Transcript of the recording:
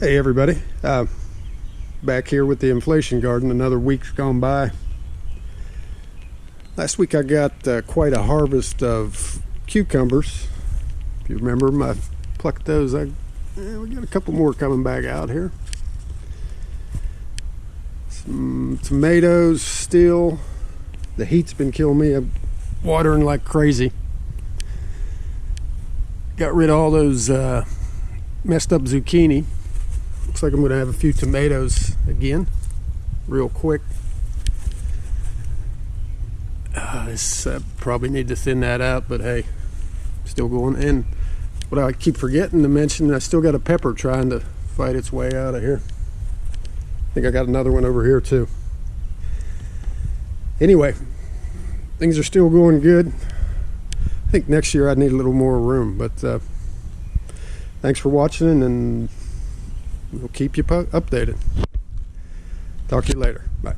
Hey everybody, back here with the inflation garden. Another week's gone by. Last week I got quite a harvest of cucumbers. If you remember, I plucked those. We got a couple more coming back out here. Some tomatoes still. The heat's been killing me. I'm watering like crazy. Got rid of all those messed up zucchini. Looks like I'm going to have a few tomatoes again, real quick. This probably need to thin that out, but hey, still going. And what I keep forgetting to mention, I still got a pepper trying to fight its way out of here. I think I got another one over here too. Anyway, things are still going good. I think next year I need a little more room, but thanks for watching, and we'll keep you updated. Talk to you later. Bye.